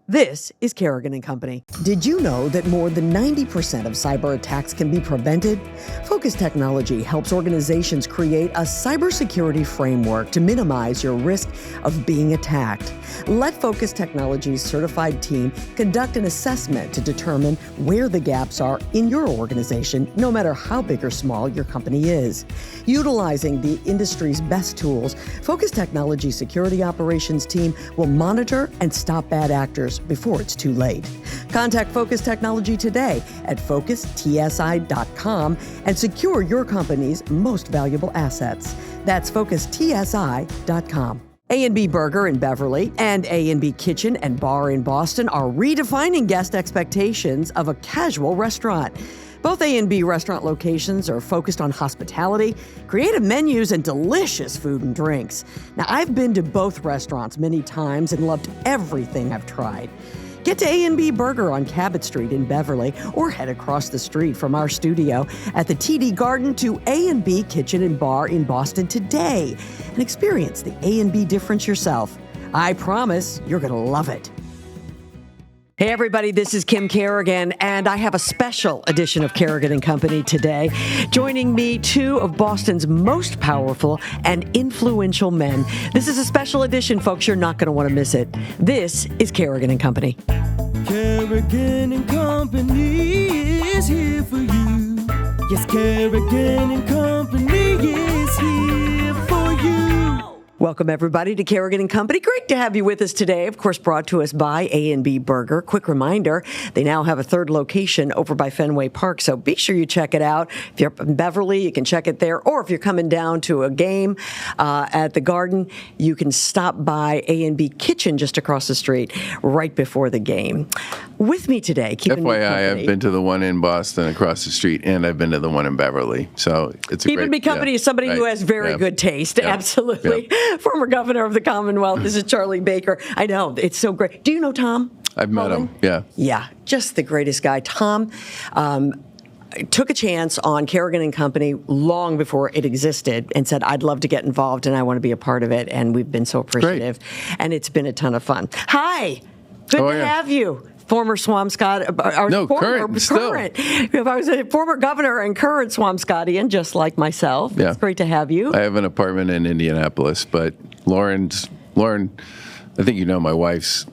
This is Kerrigan & Company. Did you know that more than 90% of cyber attacks can be prevented? Focus Technology helps organizations create a cybersecurity framework to minimize your risk of being attacked. Let Focus Technology's certified team conduct an assessment to determine where the gaps are in your organization, no matter how big or small your company is. Utilizing the industry's best tools, Focus Technology's security operations team will monitor and stop bad actors before it's too late. Contact Focus Technology today at focustsi.com and secure your company's most valuable assets. That's focustsi.com. A&B Burger in Beverly and A&B Kitchen and Bar in Boston are redefining guest expectations of a casual restaurant. Both A&B restaurant locations are focused on hospitality, creative menus, and delicious food and drinks. Now, I've been to both restaurants many times and loved everything I've tried. Get to A&B Burger on Cabot Street in Beverly or head across the street from our studio at the TD Garden to A&B Kitchen and Bar in Boston today and experience the A&B difference yourself. I promise you're going to love it. Hey everybody, this is Kim Kerrigan, and I have a special edition of Kerrigan & Company today. Joining me, two of Boston's most powerful and influential men. This is a special edition, folks. You're not going to want to miss it. This is Kerrigan & Company. Kerrigan & Company is here for you. Yes, Kerrigan & Company is here for you. Welcome, everybody, to Kerrigan & Company. Great to have you with us today. Of course, brought to us by A&B Burger. Quick reminder, they now have a third location over by Fenway Park, so be sure you check it out. If you're up in Beverly, you can check it there. Or if you're coming down to a game at the Garden, you can stop by A&B Kitchen just across the street right before the game. With me today, keeping me company. I've been to the one in Boston across the street, and I've been to the one in Beverly. So it's keeping me company is somebody who has very good taste. Yeah. Absolutely. Yeah. Former governor of the Commonwealth. This is Charlie Baker. I know. It's so great. Do you know Tom? I've met him. Yeah. Yeah. Just the greatest guy. Tom took a chance on Kerrigan & Company long before it existed and said, I'd love to get involved and I want to be a part of it. And we've been so appreciative. Great. And it's been a ton of fun. Hi. Good to have you. Former Swampscott, current. I was a former governor and current Swampscottian, just like myself. Yeah. It's great to have you. I have an apartment in Indianapolis, but Lauren, I think you know my wife's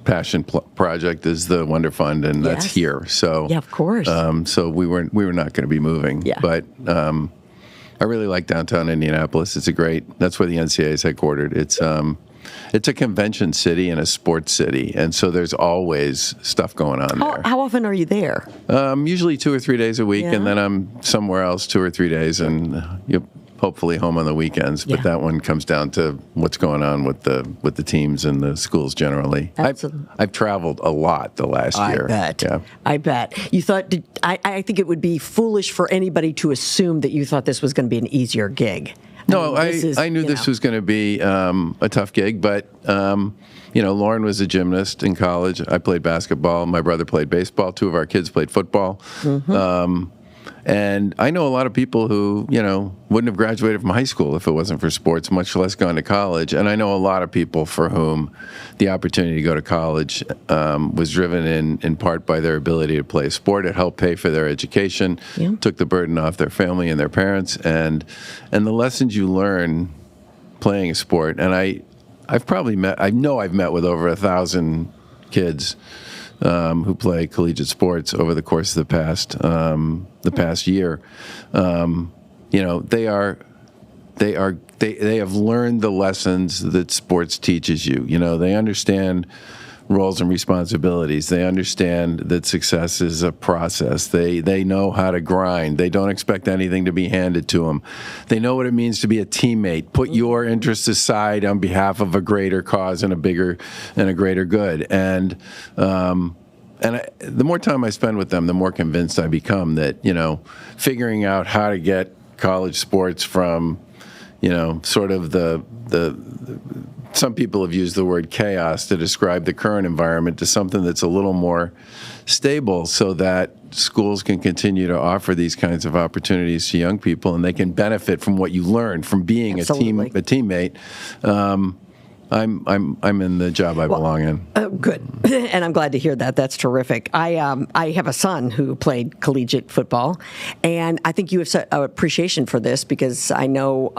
passion project is the Wonder Fund, and that's here. So yeah, of course. So we were not going to be moving. Yeah. But I really like downtown Indianapolis. That's where the NCAA is headquartered. It's a convention city and a sports city, and so there's always stuff going on there. How often are you there? Usually 2 or 3 days a week, and then I'm somewhere else 2 or 3 days, and hopefully home on the weekends. But that one comes down to what's going on with the teams and the schools generally. Absolutely. I've traveled a lot the last year. I bet. Yeah. I bet. You thought? I think it would be foolish for anybody to assume that you thought this was going to be an easier gig. No, I knew this was going to be a tough gig, but Lauren was a gymnast in college. I played basketball. My brother played baseball. 2 of our kids played football. Mm-hmm. And I know a lot of people who, wouldn't have graduated from high school if it wasn't for sports, much less gone to college. And I know a lot of people for whom the opportunity to go to college was driven in part by their ability to play a sport. It helped pay for their education, took the burden off their family and their parents. And the lessons you learn playing a sport, and I've met with over 1,000 kids who play collegiate sports over the course of the past year. They have learned the lessons that sports teaches you. They understand roles and responsibilities. They understand that success is a process. They know how to grind. They don't expect anything to be handed to them. They know what it means to be a teammate. Put your interests aside on behalf of a greater cause and a greater good. And the more time I spend with them, the more convinced I become that, figuring out how to get college sports from, sort of some people have used the word chaos to describe the current environment to something that's a little more stable so that schools can continue to offer these kinds of opportunities to young people and they can benefit from what you learn from being a teammate. I'm in the job I belong in. Good, and I'm glad to hear that. That's terrific. I have a son who played collegiate football, and I think you have such appreciation for this because I know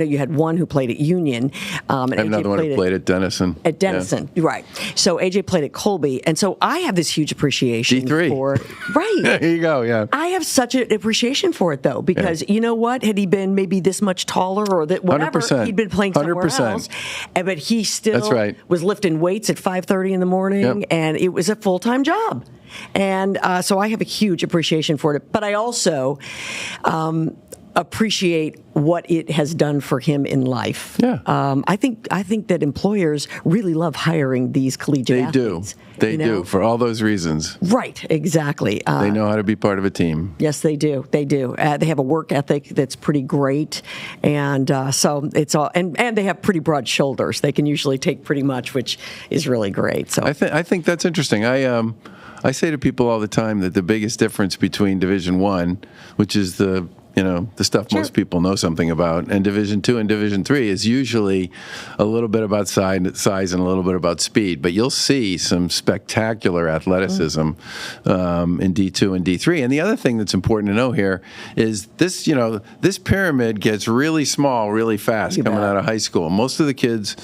you had one who played at Union. And I have another one who played at Denison. At Denison, right? So AJ played at Colby, and so I have this huge appreciation D3. for right. There you go. Yeah, I have such an appreciation for it though because you know what? Had he been maybe this much taller or that whatever, 100%. he'd been playing somewhere 100%. else, but he still That's right. was lifting weights at 5:30 in the morning, and it was a full-time job. And so I have a huge appreciation for it. But I also appreciate what it has done for him in life. Yeah. I think that employers really love hiring these collegiate athletes. They do, for all those reasons. Right, exactly. They know how to be part of a team. Yes, they do. They do. They have a work ethic that's pretty great, and so it's all. And they have pretty broad shoulders. They can usually take pretty much, which is really great. So I think that's interesting. I say to people all the time that the biggest difference between Division I, which is the stuff most people know something about, and Division II and Division III is usually a little bit about size and a little bit about speed. But you'll see some spectacular athleticism in D2 and D3. And the other thing that's important to know here is this, this pyramid gets really small really fast coming out of high school. Most of the kids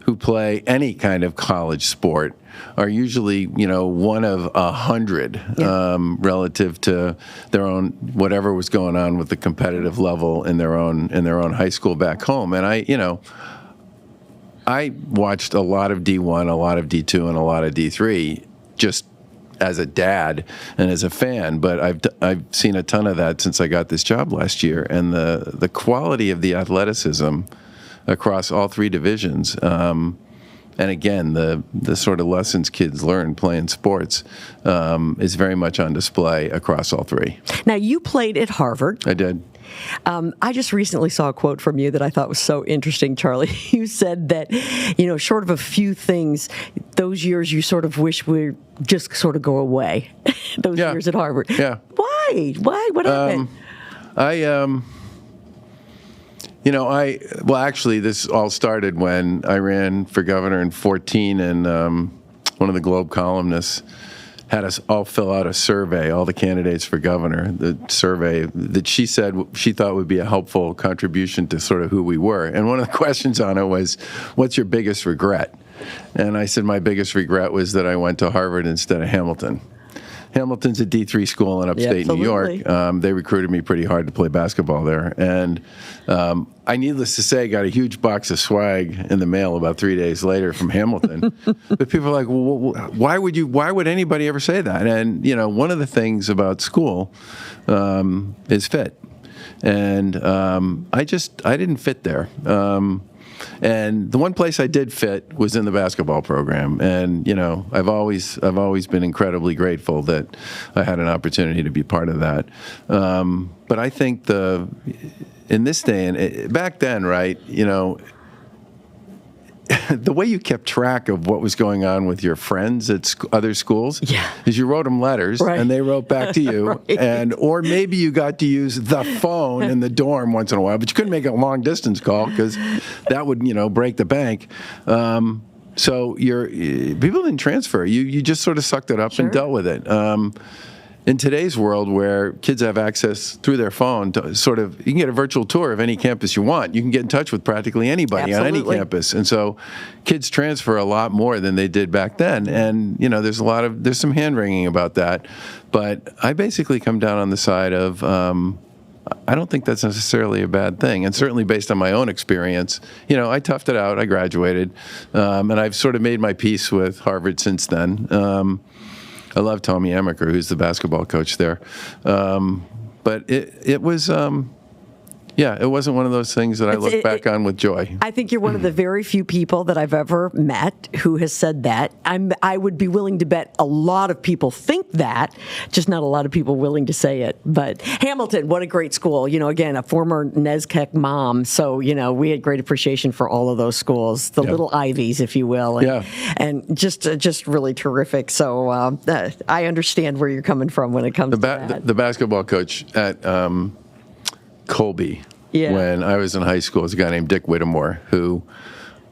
who play any kind of college sport are usually, one of 100 relative to their own whatever was going on with the competitive level in their own high school back home. And I watched a lot of D1, a lot of D2, and a lot of D3 just as a dad and as a fan, but I've seen a ton of that since I got this job last year, and the quality of the athleticism across all three divisions. And again, the sort of lessons kids learn playing sports is very much on display across all three. Now, you played at Harvard. I did. I just recently saw a quote from you that I thought was so interesting, Charlie. You said that, short of a few things, those years you sort of wish would just sort of go away. Those years at Harvard. Yeah. Why? What happened? Actually, this all started when I ran for governor in 2014, and one of the Globe columnists had us all fill out a survey, all the candidates for governor, the survey that she said she thought would be a helpful contribution to sort of who we were. And one of the questions on it was, what's your biggest regret? And I said my biggest regret was that I went to Harvard instead of Hamilton. Hamilton's a D3 school in upstate New York. They recruited me pretty hard to play basketball there. And I, needless to say, got a huge box of swag in the mail about 3 days later from Hamilton. But people are like, well, why would anybody ever say that? And, one of the things about school is fit. And I didn't fit there. And the one place I did fit was in the basketball program, and I've always been incredibly grateful that I had an opportunity to be part of that. But I think in this day and back then, right, the way you kept track of what was going on with your friends at other schools is you wrote them letters, and they wrote back to you, or maybe you got to use the phone in the dorm once in a while, but you couldn't make a long distance call because that would break the bank. So people didn't transfer. You just sort of sucked it up and dealt with it. In today's world, where kids have access through their phone to you can get a virtual tour of any campus you want. You can get in touch with practically anybody on any campus. And so kids transfer a lot more than they did back then. And, there's some hand-wringing about that. But I basically come down on the side of, I don't think that's necessarily a bad thing. And certainly based on my own experience, I toughed it out. I graduated. And I've sort of made my peace with Harvard since then. I love Tommy Amaker, who's the basketball coach there. But it was, it wasn't one of those things that I look back on with joy. I think you're one of the very few people that I've ever met who has said that. I would be willing to bet a lot of people think that, just not a lot of people willing to say it. But Hamilton, what a great school. Again, a former NESCAC mom. So, we had great appreciation for all of those schools, the little Ivies, if you will. And just really terrific. So I understand where you're coming from when it comes to that. The basketball coach at Colby, when I was in high school, was a guy named Dick Whittemore, who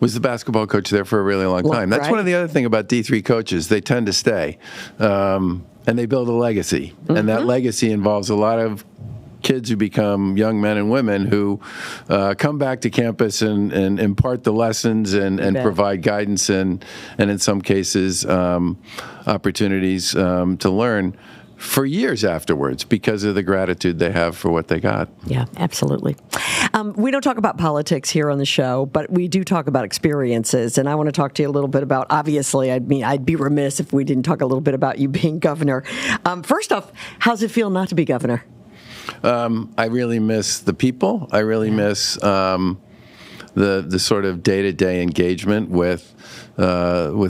was the basketball coach there for a really long time. That's one of the other thing about D3 coaches. They tend to stay, and they build a legacy. And that legacy involves a lot of kids who become young men and women who come back to campus and impart the lessons and provide guidance and in some cases, opportunities to learn for years afterwards because of the gratitude they have for what they got. Yeah, absolutely. We don't talk about politics here on the show, but we do talk about experiences. And I want to talk to you a little bit about, obviously, I'd be remiss if we didn't talk a little bit about you being governor. First off, how's it feel not to be governor? I really miss the people. I really miss the sort of day-to-day engagement with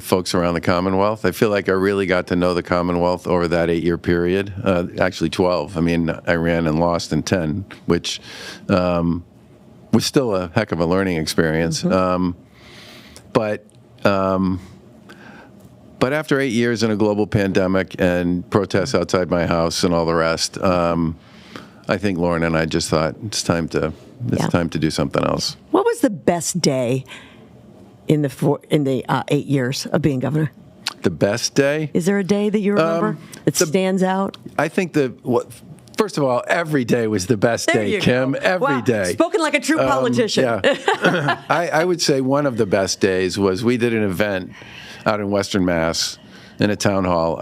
folks around the Commonwealth. I feel like I really got to know the Commonwealth over that 8-year period. Actually 12. I mean, I ran and lost in 10, which was still a heck of a learning experience. But after 8 years in a global pandemic and protests outside my house and all the rest, I think Lauren and I just thought it's time to do something else. What was the best day in the 8 years of being governor? The best day? Is there a day that you remember that stands out? I think first of all, every day was the best day, Kim. Every day. Spoken like a true politician. Yeah. I would say one of the best days was we did an event out in Western Mass in a town hall.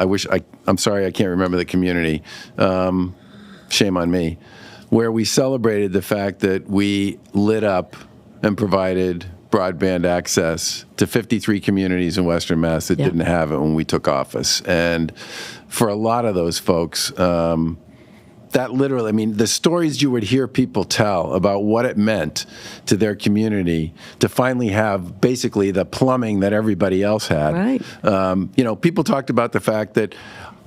I'm sorry, I can't remember the community. Shame on me. Where we celebrated the fact that we lit up and provided broadband access to 53 communities in Western Mass that didn't have it when we took office. And for a lot of those folks, that literally, I mean, the stories you would hear people tell about what it meant to their community to finally have basically the plumbing that everybody else had. Right. People talked about the fact that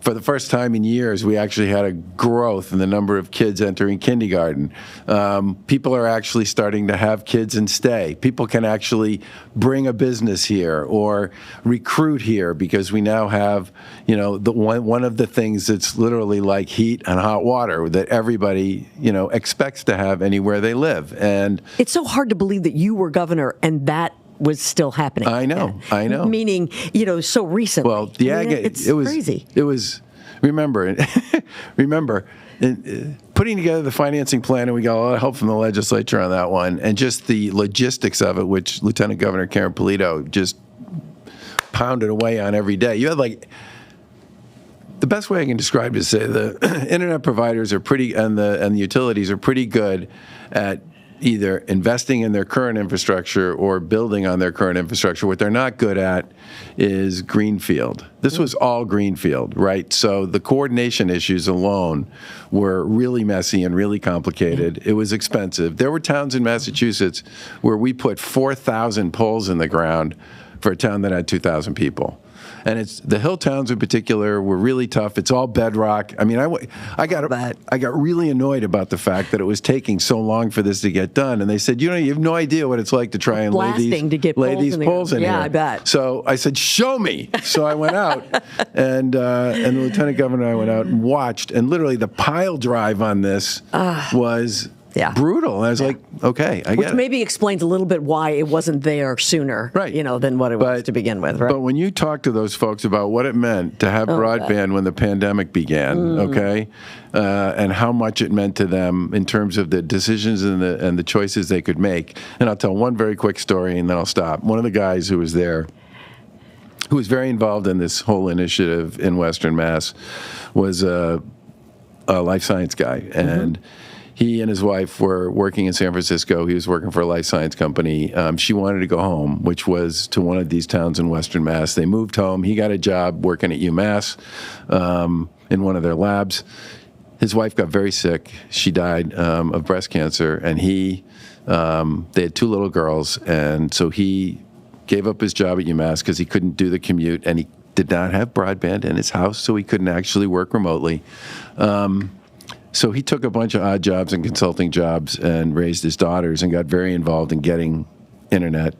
for the first time in years, we actually had a growth in the number of kids entering kindergarten. People are actually starting to have kids and stay. People can actually bring a business here or recruit here because we now have, one of the things that's literally like heat and hot water that everybody, expects to have anywhere they live. And it's so hard to believe that you were governor and that was still happening. I know. Meaning, so recently. Well, it was crazy. It was, remember, putting together the financing plan, and we got a lot of help from the legislature on that one, and just the logistics of it, which Lieutenant Governor Karen Polito just pounded away on every day. You had the best way I can describe it is say the internet providers are pretty, and the utilities are pretty good at either investing in their current infrastructure or building on their current infrastructure. What they're not good at is greenfield. This was all greenfield, right? So the coordination issues alone were really messy and really complicated. It was expensive. There were towns in Massachusetts where we put 4,000 poles in the ground for a town that had 2,000 people. And the hill towns in particular were really tough. It's all bedrock. I mean, I got really annoyed about the fact that it was taking so long for this to get done. And they said, you have no idea what it's like to try and lay these poles in here. Yeah, I bet. So I said, show me. So I went out, and the lieutenant governor and I went out and watched. And literally the pile drive on this was brutal. And I was like, okay, I get it. Which maybe explains a little bit why it wasn't there sooner, than what it was to begin with, right? But when you talk to those folks about what it meant to have broadband when the pandemic began, and how much it meant to them in terms of the decisions and the choices they could make. And I'll tell one very quick story, and then I'll stop. One of the guys who was there, who was very involved in this whole initiative in Western Mass, was a life science guy, and he and his wife were working in San Francisco. He was working for a life science company. She wanted to go home, which was to one of these towns in Western Mass. They moved home. He got a job working at UMass in one of their labs. His wife got very sick. She died of breast cancer, and they had 2 little girls, and so he gave up his job at UMass because he couldn't do the commute, and he did not have broadband in his house, so he couldn't actually work remotely. So he took a bunch of odd jobs and consulting jobs and raised his daughters and got very involved in getting internet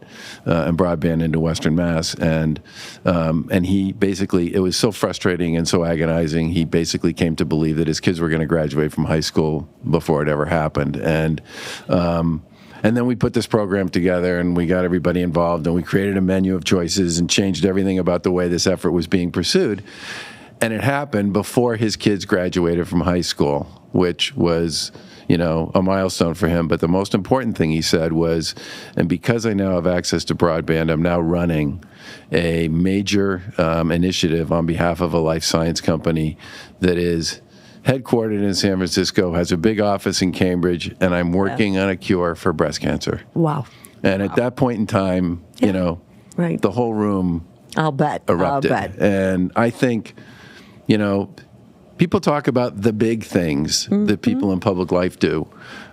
and broadband into Western Mass. And he basically, it was so frustrating and so agonizing, he basically came to believe that his kids were going to graduate from high school before it ever happened. And And then we put this program together, and we got everybody involved, and we created a menu of choices and changed everything about the way this effort was being pursued. And it happened before his kids graduated from high school, which was, a milestone for him. But the most important thing he said was, and because I now have access to broadband, I'm now running a major initiative on behalf of a life science company that is headquartered in San Francisco, has a big office in Cambridge, and I'm working on a cure for breast cancer. Wow. And at that point in time, right. the whole room erupted. And I think, people talk about the big things that people in public life do.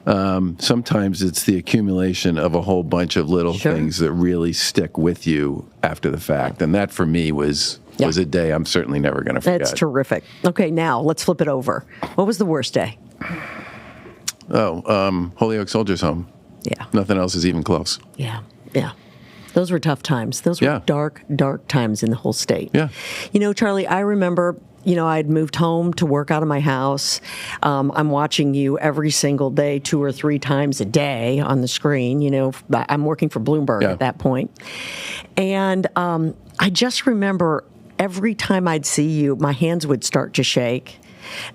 Sometimes it's the accumulation of a whole bunch of little things that really stick with you after the fact. And that, for me, was a day I'm certainly never going to forget. That's terrific. Okay, now let's flip it over. What was the worst day? Holyoke Soldiers Home. Yeah. Nothing else is even close. Yeah. Those were tough times. Those were dark, dark times in the whole state. Yeah. Charlie, I remember, I'd moved home to work out of my house. I'm watching you every single day, 2 or 3 times a day on the screen. I'm working for Bloomberg at that point. And I just remember every time I'd see you, my hands would start to shake.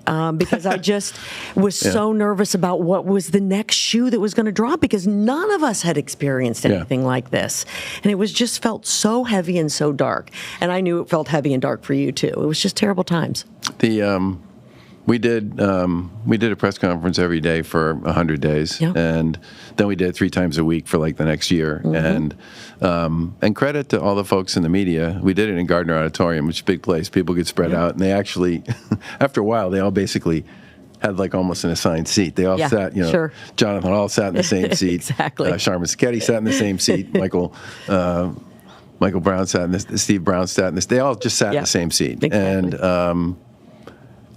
Because I just was so nervous about what was the next shoe that was going to drop, because none of us had experienced anything like this. And it was just felt so heavy and so dark. And I knew it felt heavy and dark for you, too. It was just terrible times. We did a press conference every day for 100 days, and then we did it 3 times a week for like the next year. And credit to all the folks in the media. We did it in Gardner Auditorium, which is a big place. People could spread out, and they actually, after a while, they all basically had like almost an assigned seat. They all sat, Jonathan all sat in the same seat. Exactly. Sharma Sketty sat in the same seat. Michael Brown sat in this. Steve Brown sat in this. They all just sat in the same seat. Exactly.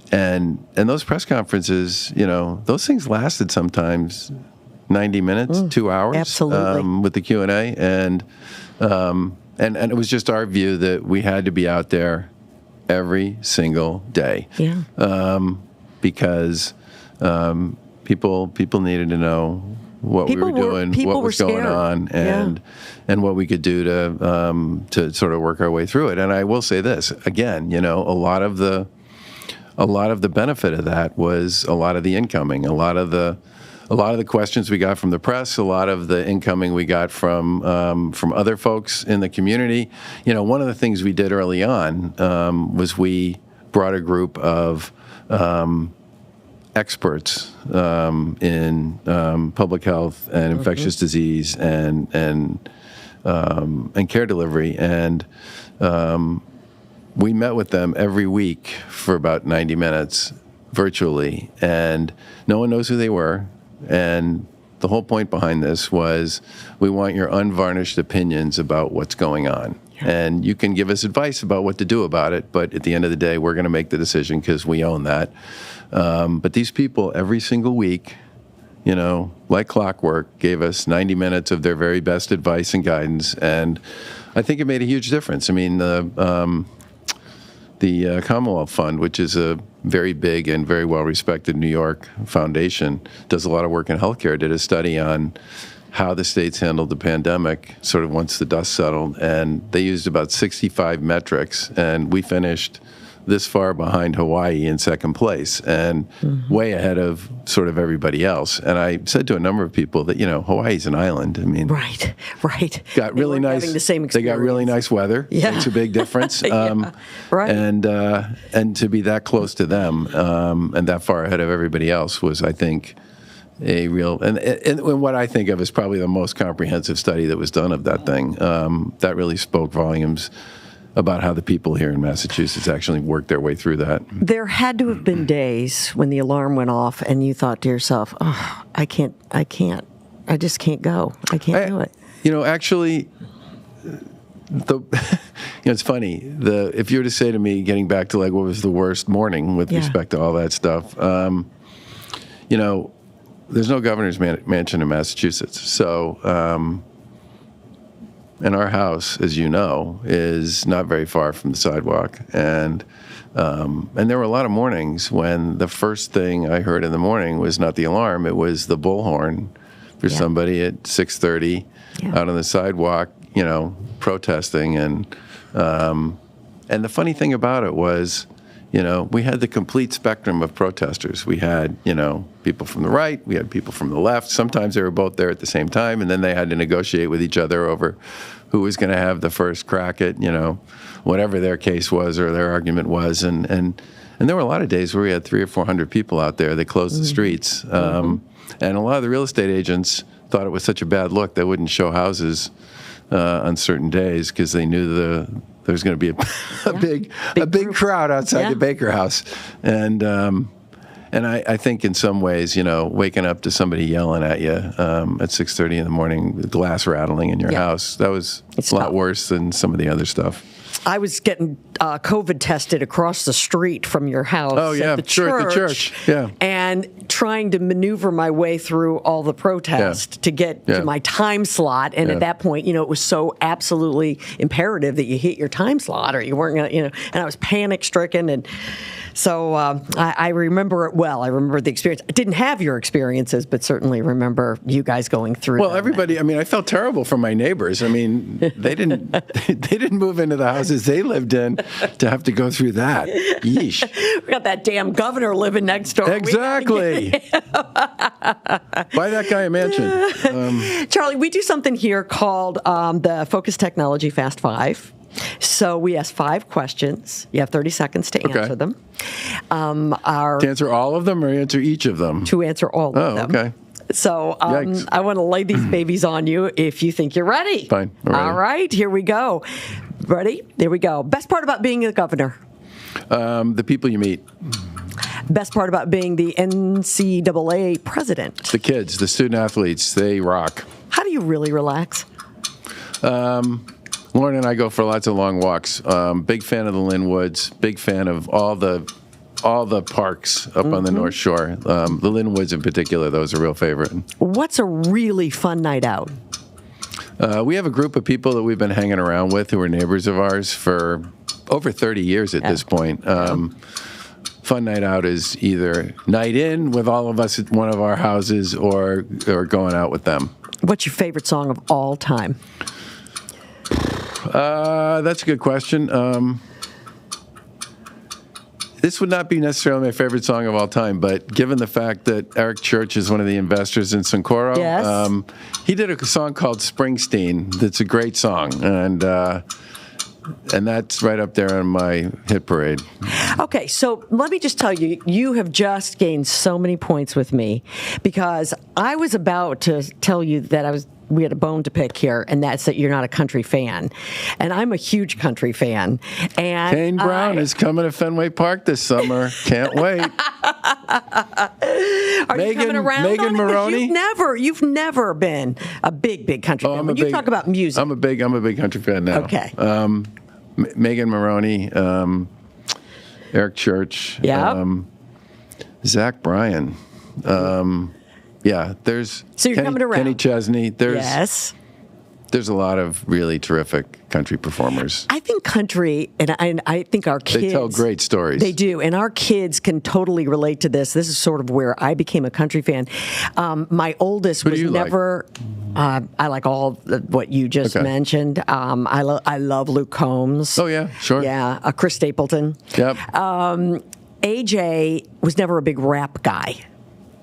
And those press conferences, those things lasted sometimes 90 minutes, 2 hours. Absolutely. With the Q&A. And it was just our view that we had to be out there every single day. Yeah. Because people needed to know what we were doing, what was going on, and what we could do to sort of work our way through it. And I will say this, again, a lot of the benefit of that was a lot of the incoming, a lot of the questions we got from the press, a lot of the incoming we got from other folks in the community. One of the things we did early on was we brought a group of experts in public health and infectious disease and care delivery, and we met with them every week for about 90 minutes virtually, and no one knows who they were. And the whole point behind this was we want your unvarnished opinions about what's going on. And you can give us advice about what to do about it, but at the end of the day, we're going to make the decision because we own that. But these people, every single week, like clockwork, gave us 90 minutes of their very best advice and guidance. And I think it made a huge difference. I mean, the Commonwealth Fund, which is a very big and very well-respected New York foundation, does a lot of work in healthcare, did a study on how the states handled the pandemic sort of once the dust settled, and they used about 65 metrics, and we finished this far behind Hawaii in second place and way ahead of sort of everybody else. And I said to a number of people that, Hawaii's an island. I mean, right. Got really nice. Having the same experience. They got really nice weather. Yeah. Makes a big difference. Right. And to be that close to them and that far ahead of everybody else was, I think, a real and what I think of as probably the most comprehensive study that was done of that thing. That really spoke volumes about how the people here in Massachusetts actually worked their way through that. There had to have been days when the alarm went off and you thought to yourself, oh, I just can't go. I can't do it. Actually, it's funny. If you were to say to me, getting back to like what was the worst morning with respect to all that stuff, there's no governor's mansion in Massachusetts. So, and our house, as you know, is not very far from the sidewalk. And there were a lot of mornings when the first thing I heard in the morning was not the alarm, it was the bullhorn for somebody at 6:30 out on the sidewalk, protesting. And the funny thing about it was, we had the complete spectrum of protesters. We had, people from the right, we had people from the left. Sometimes they were both there at the same time, and then they had to negotiate with each other over who was going to have the first crack at, whatever their case was or their argument was. And there were a lot of days where we had 300 or 400 people out there. They closed the streets. And a lot of the real estate agents thought it was such a bad look they wouldn't show houses on certain days because they knew there was going to be a big crowd outside the Baker House. And I think in some ways, waking up to somebody yelling at you at 6:30 in the morning, with glass rattling in your house, that was a lot worse than some of the other stuff. I was getting COVID tested across the street from your house. Oh, yeah, at the church. Yeah. And trying to maneuver my way through all the protests to get to my time slot. And at that point, it was so absolutely imperative that you hit your time slot or you weren't going to, and I was panic stricken. And so I remember it well. I remember the experience. I didn't have your experiences, but certainly remember you guys going through. Well, everybody, I felt terrible for my neighbors. They didn't move into the houses they lived in to have to go through that. Yeesh. We got that damn governor living next door. Exactly. Buy that guy a mansion. Charlie, we do something here called the Focus Technology Fast Five. So we ask 5 questions. You have 30 seconds to answer them. To answer all of them or answer each of them? To answer all of them. Okay. So I want to lay these babies on you if you think you're ready. Fine. All right, here we go. Ready? There we go. Best part about being a governor? The people you meet. Best part about being the NCAA president? The kids, the student athletes, they rock. How do you really relax? Lauren and I go for lots of long walks. Big fan of the Linwoods. Big fan of all the parks up on the North Shore. The Linwoods in particular, those are a real favorite. What's a really fun night out? We have a group of people that we've been hanging around with who are neighbors of ours for over 30 years at this point. Fun night out is either night in with all of us at one of our houses or going out with them. What's your favorite song of all time? That's a good question. This would not be necessarily my favorite song of all time, but given the fact that Eric Church is one of the investors in Socorro, he did a song called Springsteen that's a great song, and that's right up there on my hit parade. Okay, so let me just tell you, you have just gained so many points with me because I was about to tell you that we had a bone to pick here, and that's that you're not a country fan. And I'm a huge country fan. And Kane Brown is coming to Fenway Park this summer. Can't wait. Are you coming around Megan Maroney? You've never been a big country fan. When you talk about music. I'm a big country fan now. Okay. Megan Maroney, Eric Church, Zach Bryan. There's so you're coming around. Kenny Chesney. There's a lot of really terrific country performers. I think country, and I think our kids... They tell great stories. They do, and our kids can totally relate to this. This is sort of where I became a country fan. My oldest was never... I like all what you just mentioned. I love Luke Combs. Oh, yeah, sure. Yeah, Chris Stapleton. Yep. AJ was never a big rap guy.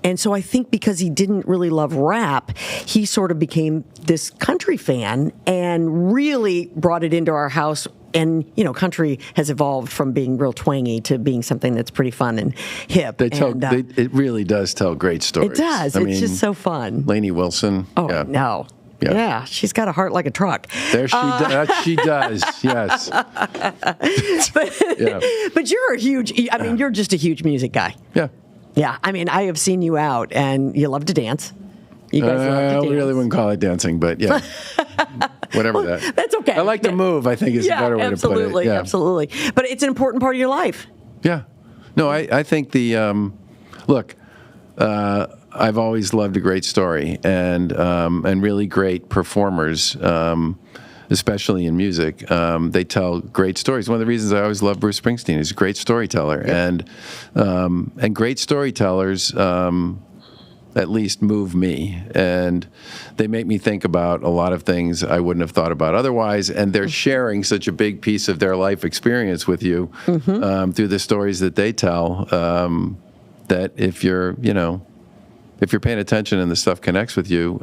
And so I think because he didn't really love rap, he sort of became this country fan and really brought it into our house. And, country has evolved from being real twangy to being something that's pretty fun and hip. It really does tell great stories. It does. It's just so fun. Lainey Wilson. Oh, no. Yeah, she's got a heart like a truck. There she does, yes. But you're you're just a huge music guy. Yeah. Yeah, I have seen you out, and you love to dance. You guys love to dance. I really wouldn't call it dancing, but yeah. Whatever that. That's okay. I like to move, I think is a better way to put it. Yeah, absolutely. But it's an important part of your life. Yeah. No, I think look, I've always loved a great story and really great performers, especially in music. They tell great stories. One of the reasons I always love Bruce Springsteen is a great storyteller. Yeah. And great storytellers at least move me, and they make me think about a lot of things I wouldn't have thought about otherwise, and they're sharing such a big piece of their life experience with you through the stories that they tell, that if you're paying attention and the stuff connects with you,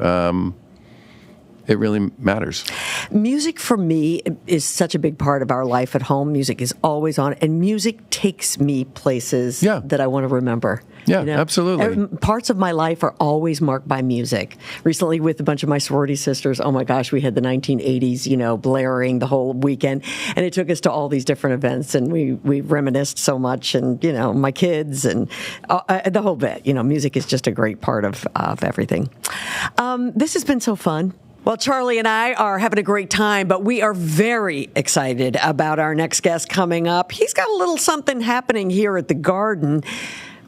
it really matters. Music for me is such a big part of our life at home. Music is always on, and music takes me places that I want to remember. Yeah, absolutely. Parts of my life are always marked by music. Recently, with a bunch of my sorority sisters, oh my gosh, we had the 1980s, blaring the whole weekend, and it took us to all these different events, and we reminisced so much, and my kids, and the whole bit. Music is just a great part of everything. This has been so fun. Well, Charlie and I are having a great time, but we are very excited about our next guest coming up. He's got a little something happening here at the Garden.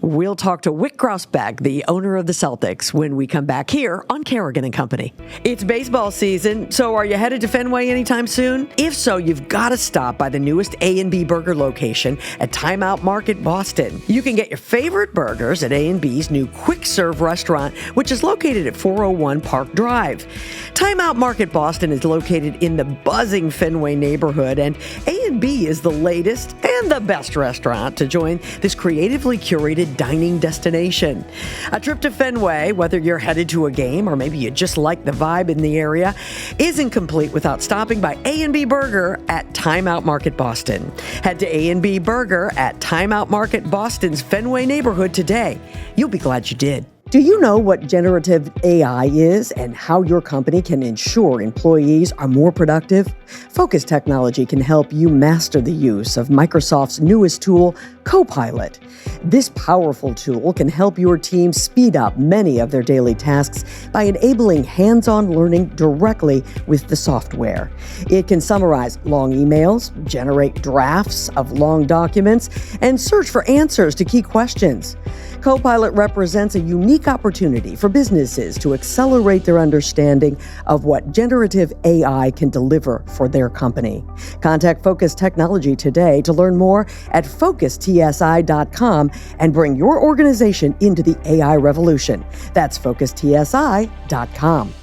We'll talk to Wyc Grousbeck, the owner of the Celtics, when we come back here on Kerrigan & Company. It's baseball season, so are you headed to Fenway anytime soon? If so, you've got to stop by the newest A&B Burger location at Time Out Market Boston. You can get your favorite burgers at A&B's new quick-serve restaurant, which is located at 401 Park Drive. Time Out Market Boston is located in the buzzing Fenway neighborhood, and A&B is the latest and the best restaurant to join this creatively curated dining destination. A trip to Fenway, whether you're headed to a game or maybe you just like the vibe in the area, isn't complete without stopping by A&B Burger at Time Out Market Boston. Head to A&B Burger at Time Out Market Boston's Fenway neighborhood today. You'll be glad you did. Do you know what generative AI is and how your company can ensure employees are more productive? Focus Technology can help you master the use of Microsoft's newest tool, Copilot. This powerful tool can help your team speed up many of their daily tasks by enabling hands-on learning directly with the software. It can summarize long emails, generate drafts of long documents, and search for answers to key questions. Copilot represents a unique opportunity for businesses to accelerate their understanding of what generative AI can deliver for their company. Contact Focus Technology today to learn more at focustsi.com and bring your organization into the AI revolution. That's focustsi.com.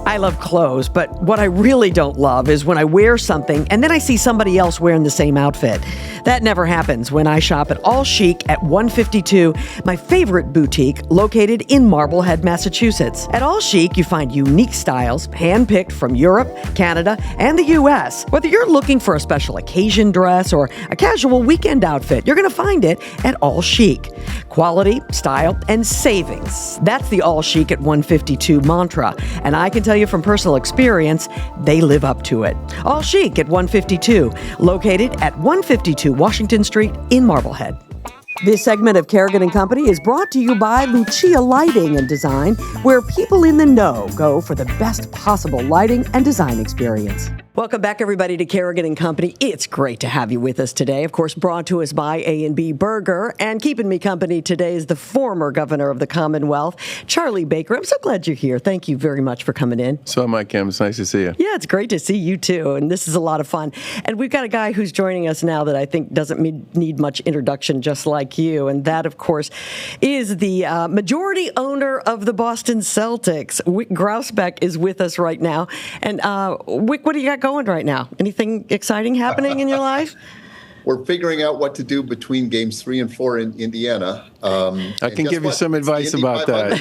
I love clothes, but what I really don't love is when I wear something and then I see somebody else wearing the same outfit. That never happens when I shop at All Chic at 152, my favorite boutique located in Marblehead, Massachusetts. At All Chic, you find unique styles handpicked from Europe, Canada, and the U.S. Whether you're looking for a special occasion dress or a casual weekend outfit, you're going to find it at All Chic. Quality, style, and savings. That's the All Chic at 152 mantra, and I can tell you from personal experience, they live up to it. All Chic at 152, located at 152 Washington Street in Marblehead. This segment of Kerrigan & Company is brought to you by Lucia Lighting and Design, where people in the know go for the best possible lighting and design experience. Welcome back, everybody, to Kerrigan & Company. It's great to have you with us today. Of course, brought to us by A&B Burger. And keeping me company today is the former governor of the Commonwealth, Charlie Baker. I'm so glad you're here. Thank you very much for coming in. So am I, Kim. It's nice to see you. Yeah, it's great to see you, too. And this is a lot of fun. And we've got a guy who's joining us now that I think doesn't need much introduction, just like you. And that, of course, is the majority owner of the Boston Celtics. Wyc Grousbeck is with us right now. And Wyc, what do you got going right now? Anything exciting happening in your life? We're figuring out what to do between games 3 and 4 in Indiana. I can give you some advice about that.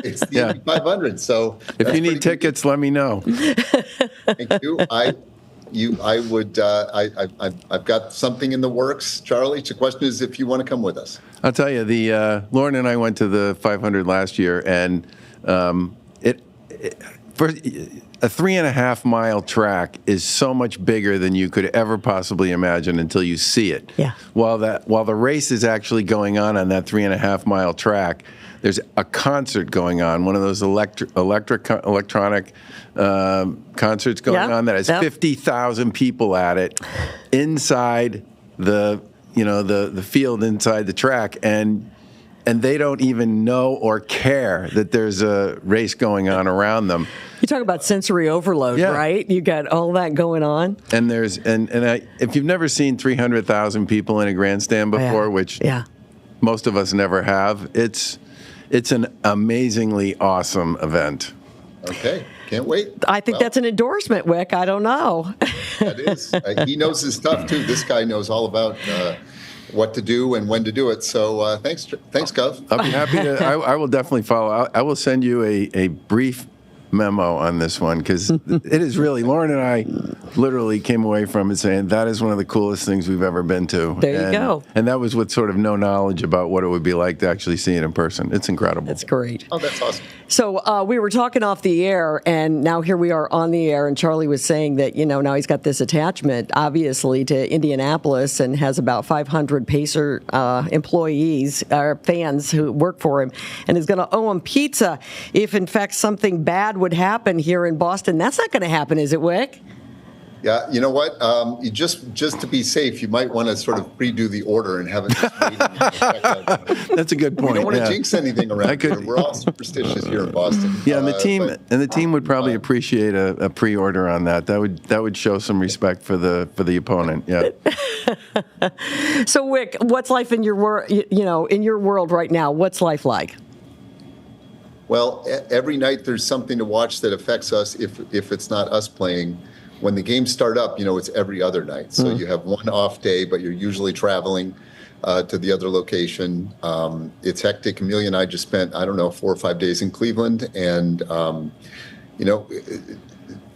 It's the Indy 500. So if you need tickets, let me know. Thank you. I've got something in the works, Charlie. The question is if you want to come with us. I'll tell you, Lauren and I went to the 500 last year, and for a 3.5 mile track is so much bigger than you could ever possibly imagine until you see it. Yeah. While the race is actually going on that 3.5 mile track, there's a concert going on, one of those electronic concerts going on that has 50,000 people at it inside the field inside the track, and they don't even know or care that there's a race going on around them. You talk about sensory overload, right? You got all that going on. And if you've never seen 300,000 people in a grandstand before, which most of us never have, it's it's an amazingly awesome event. Okay, can't wait. I think that's an endorsement, Wyc. I don't know. That is. He knows his stuff, too. This guy knows all about what to do and when to do it. So thanks, Gov. I'll be happy to. I will definitely follow. I will send you a brief memo on this one, because it is really, Lauren and I literally came away from it saying that is one of the coolest things we've ever been to. There you go. And that was with sort of no knowledge about what it would be like to actually see it in person. It's incredible. That's great. Oh, that's awesome. So we were talking off the air, and now here we are on the air, and Charlie was saying that, now he's got this attachment, obviously, to Indianapolis and has about 500 Pacer employees, or fans who work for him, and is going to owe him pizza if, in fact, something bad would happen here in Boston. That's not going to happen, is it, Wyc? Yeah, you know what? You just to be safe, you might want to sort of redo the order and have it just waiting. That's a good point. We don't want to jinx anything around here. We're all superstitious here in Boston. Yeah, and the team would probably appreciate a pre-order on that. That would show some respect for the opponent. Yeah. So, Wyc, what's life in your world? In your world right now, what's life like? Well, every night there's something to watch that affects us. If it's not us playing. When the games start up, it's every other night. So you have one off day, but you're usually traveling to the other location. It's hectic. Amelia and I just spent, 4 or 5 days in Cleveland, and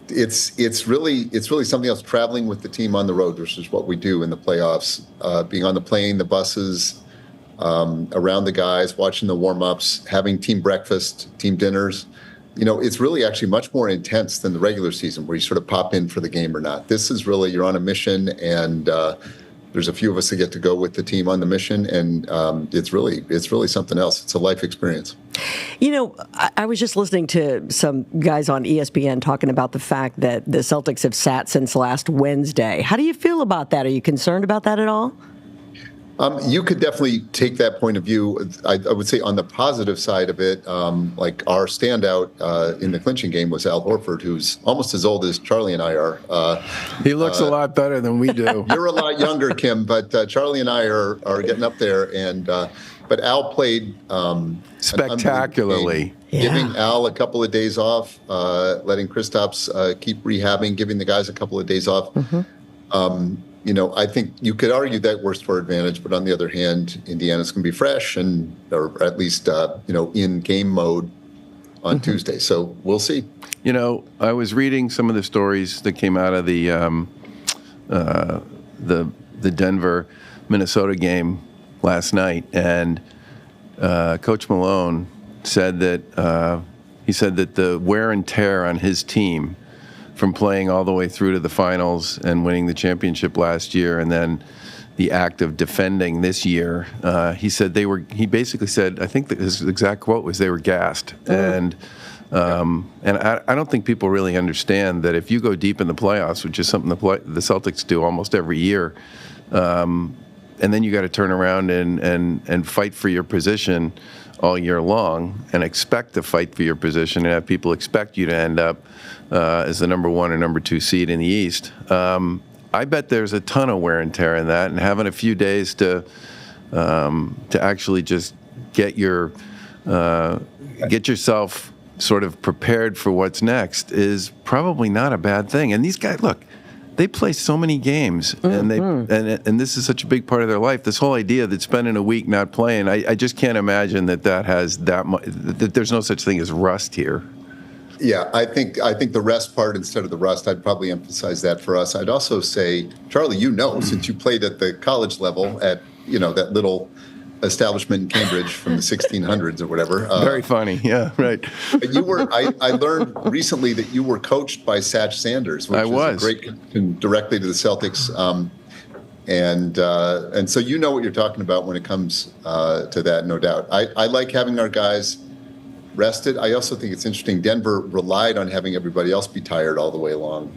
it's really something else. Traveling with the team on the road, which is what we do in the playoffs. Being on the plane, the buses, around the guys, watching the warm ups, having team breakfast, team dinners. It's really actually much more intense than the regular season where you sort of pop in for the game or not. This is really, you're on a mission, and there's a few of us that get to go with the team on the mission, and it's really something else. It's a life experience. I was just listening to some guys on ESPN talking about the fact that the Celtics have sat since last Wednesday. How do you feel about that? Are you concerned about that at all? You could definitely take that point of view. I would say on the positive side of it, like our standout in the clinching game was Al Horford, who's almost as old as Charlie and I are. He looks a lot better than we do. You're a lot younger, Kim, but Charlie and I are getting up there. And but Al played spectacularly. Giving Al a couple of days off, letting Kristaps keep rehabbing, giving the guys a couple of days off. Mm-hmm. I think you could argue that works for advantage, but on the other hand, Indiana's going to be fresh or at least, in game mode on Tuesday. So we'll see. I was reading some of the stories that came out of the Denver, Minnesota game last night, and Coach Malone said that he said that the wear and tear on his team from playing all the way through to the finals and winning the championship last year, and then the act of defending this year, he basically said, I think that his exact quote was, they were gassed. And I don't think people really understand that if you go deep in the playoffs, which is something the Celtics do almost every year, and then you got to turn around and fight for your position all year long and expect to fight for your position and have people expect you to end up as the number 1 or number 2 seed in the East. I bet there's a ton of wear and tear in that, and having a few days to actually just get yourself sort of prepared for what's next is probably not a bad thing. And these guys, look, they play so many games, and and this is such a big part of their life. This whole idea that spending a week not playing, I just can't imagine that has that much. That there's no such thing as rust here. Yeah, I think the rest part instead of the rust, I'd probably emphasize that for us. I'd also say, Charlie, since you played at the college level at that little establishment in Cambridge from the 1600s or whatever. Very funny, yeah, right. You were. I learned recently that you were coached by Satch Sanders, which is a great connection directly to the Celtics, and so you know what you're talking about when it comes to that, no doubt. I like having our guys rested. I also think it's interesting. Denver relied on having everybody else be tired all the way along.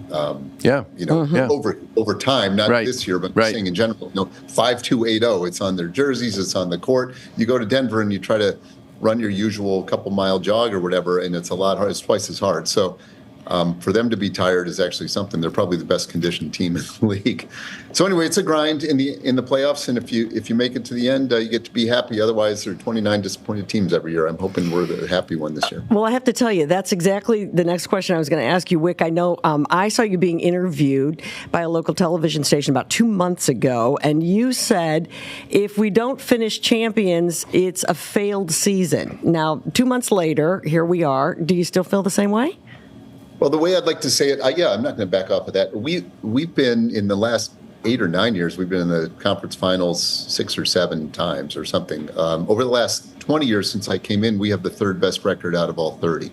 Over time, not this year, but saying in general. 5-2-8-0. It's on their jerseys. It's on the court. You go to Denver and you try to run your usual couple mile jog or whatever, and it's a lot hard. It's twice as hard. So For them to be tired is actually something. They're probably the best conditioned team in the league. So anyway, it's a grind in the playoffs, and if you make it to the end, you get to be happy. Otherwise, there are 29 disappointed teams every year. I'm hoping we're the happy one this year. Well, I have to tell you, that's exactly the next question I was going to ask you, Wyc. I know I saw you being interviewed by a local television station about 2 months ago, and you said, if we don't finish champions, it's a failed season. Now, 2 months later, here we are. Do you still feel the same way? Well, the way I'd like to say it, I'm not going to back off of that. We've been in the last 8 or 9 years, we've been in the conference finals 6 or 7 times or something. Over the last 20 years since I came in, we have the third best record out of all 30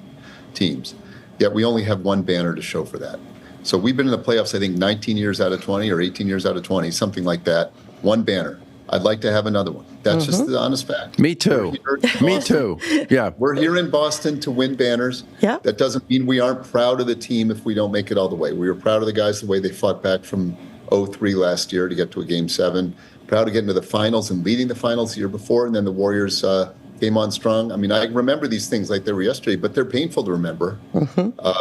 teams. Yet we only have one banner to show for that. So we've been in the playoffs, I think, 19 years out of 20 or 18 years out of 20, something like that. One banner. I'd like to have another one. That's just the honest fact. Me too. Me too. Yeah. We're here in Boston to win banners. Yeah. That doesn't mean we aren't proud of the team if we don't make it all the way. We were proud of the guys the way they fought back from 0-3 last year to get to a Game 7. Proud of getting to the finals and leading the finals the year before, and then the Warriors came on strong. I mean, I remember these things like they were yesterday, but they're painful to remember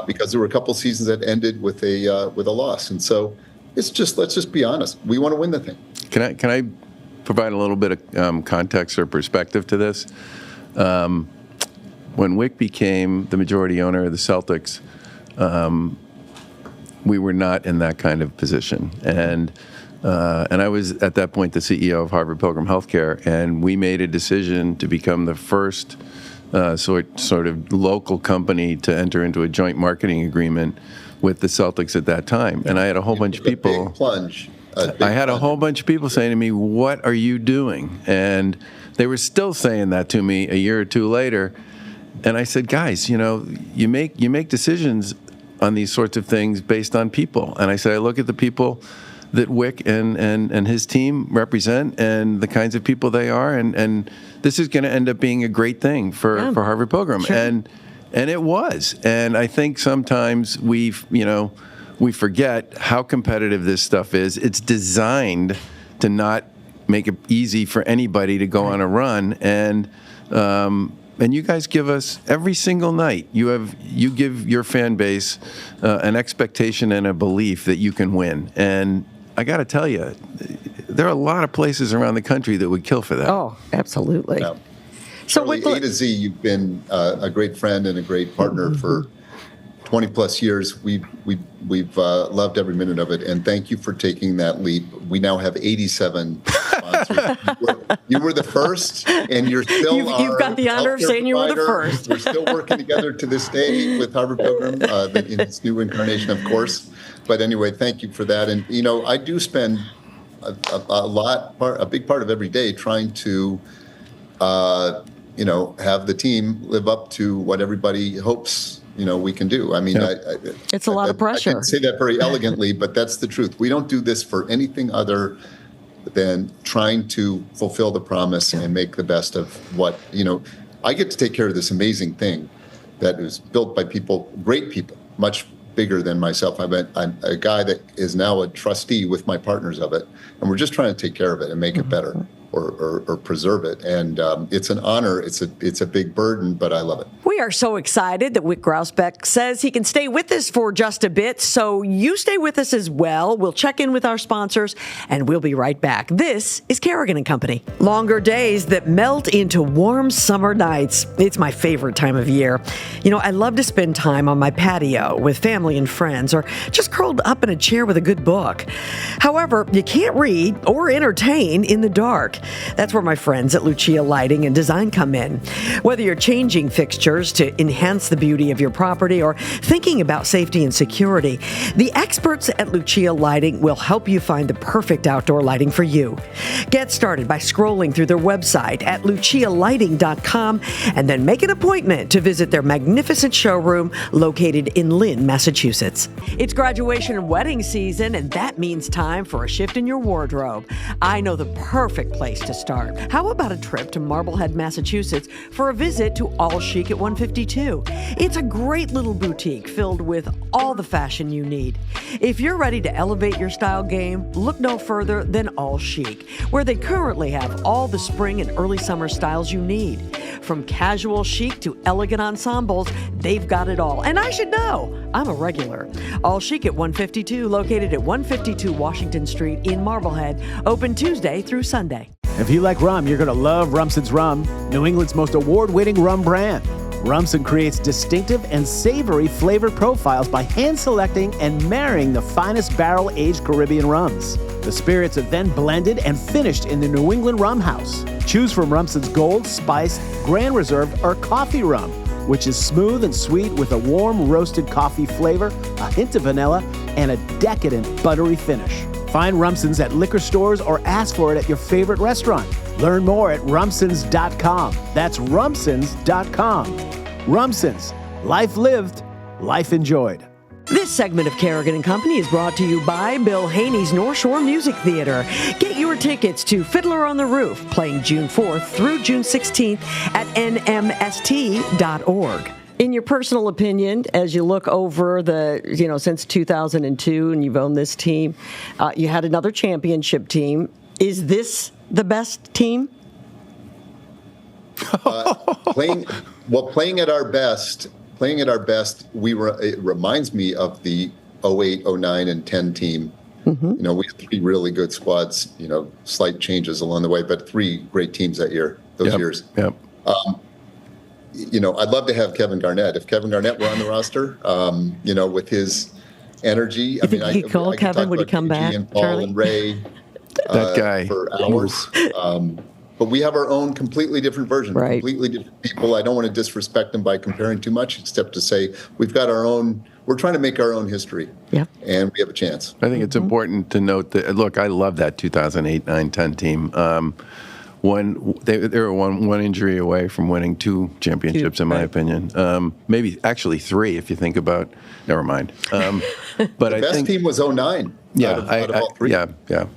because there were a couple seasons that ended with a loss. And so it's just, let's just be honest. We want to win the thing. Can I provide a little bit of context or perspective to this? When Wyc became the majority owner of the Celtics, we were not in that kind of position. And I was, at that point, the CEO of Harvard Pilgrim Healthcare, and we made a decision to become the first sort of local company to enter into a joint marketing agreement with the Celtics at that time. And I had a whole bunch of people. Big plunge. I had a whole bunch of people saying to me, "What are you doing?" And they were still saying that to me a year or two later. And I said, "Guys, you make decisions on these sorts of things based on people." And I said, "I look at the people that Wyc and his team represent and the kinds of people they are, and this is going to end up being a great thing for Harvard Pilgrim." Sure. And it was. And I think sometimes we forget how competitive this stuff is. It's designed to not make it easy for anybody to go on a run. And you guys give us every single night. You give your fan base an expectation and a belief that you can win. And I got to tell you, there are a lot of places around the country that would kill for that. Oh, absolutely. Yeah. So Charlie, A to Z, you've been a great friend and a great partner for 20 plus years. We've loved every minute of it, and thank you for taking that leap. We now have 87 sponsors. You were the first, and you're still You've got the honor of saying provider. You were the first. We're still working together to this day with Harvard Pilgrim in its new incarnation, of course. But anyway, thank you for that. And I do spend a big part of every day trying to have the team live up to what everybody hopes we can do. I mean, it's a lot of pressure. I can say that very elegantly, but that's the truth. We don't do this for anything other than trying to fulfill the promise and make the best of what, I get to take care of this amazing thing that is built by people, great people, much bigger than myself. I'm a guy that is now a trustee with my partners of it, and we're just trying to take care of it and make it better. Or preserve it. And it's an honor. It's a big burden, but I love it. We are so excited that Wyc Grousbeck says he can stay with us for just a bit, so you stay with us as well. We'll check in with our sponsors, and we'll be right back. This is Kerrigan & Company. Longer days that melt into warm summer nights. It's my favorite time of year. I love to spend time on my patio with family and friends, or just curled up in a chair with a good book. However, you can't read or entertain in the dark. That's where my friends at Lucia Lighting and Design come in. Whether you're changing fixtures to enhance the beauty of your property or thinking about safety and security, the experts at Lucia Lighting will help you find the perfect outdoor lighting for you. Get started by scrolling through their website at lucialighting.com and then make an appointment to visit their magnificent showroom located in Lynn, Massachusetts. It's graduation and wedding season, and that means time for a shift in your wardrobe. I know the perfect place to start. How about a trip to Marblehead, Massachusetts for a visit to All Chic at 152? It's a great little boutique filled with all the fashion you need. If you're ready to elevate your style game, look no further than All Chic, where they currently have all the spring and early summer styles you need. From casual chic to elegant ensembles, they've got it all. And I should know, I'm a regular. All Chic at 152, located at 152 Washington Street in Marblehead, open Tuesday through Sunday. If you like rum, you're going to love Rumson's Rum, New England's most award-winning rum brand. Rumson creates distinctive and savory flavor profiles by hand-selecting and marrying the finest barrel-aged Caribbean rums. The spirits are then blended and finished in the New England Rum House. Choose from Rumson's Gold, Spice, Grand Reserve, or Coffee Rum, which is smooth and sweet with a warm roasted coffee flavor, a hint of vanilla, and a decadent buttery finish. Find Rumson's at liquor stores or ask for it at your favorite restaurant. Learn more at rumsons.com. That's rumsons.com. Rumsons. Life lived, life enjoyed. This segment of Kerrigan and Company is brought to you by Bill Haney's North Shore Music Theater. Get your tickets to Fiddler on the Roof, playing June 4th through June 16th at nmst.org. In your personal opinion, as you look over since 2002 and you've owned this team, you had another championship team. Is this the best team? Playing at our best, it reminds me of the 08, 09, and 10 team. Mm-hmm. We had 3 really good squads, slight changes along the way, but 3 great teams that year, those years. Yep. I'd love to have Kevin Garnett. If Kevin Garnett were on the roster, with his energy. You think he'd call Kevin? Would he come back? And Paul Charlie? And Ray. That guy. For hours. But we have our own completely different version, right. Completely different people. I don't want to disrespect them by comparing too much, except to say we've got our own, we're trying to make our own history. Yeah. And we have a chance. I think it's important to note that, look, I love that 2008, 9, 10 team. They were one injury away from winning 2 championships, in my opinion. Maybe actually 3 if you think about. Never mind. But the best team was 09. Yeah, out of all 3. Yeah.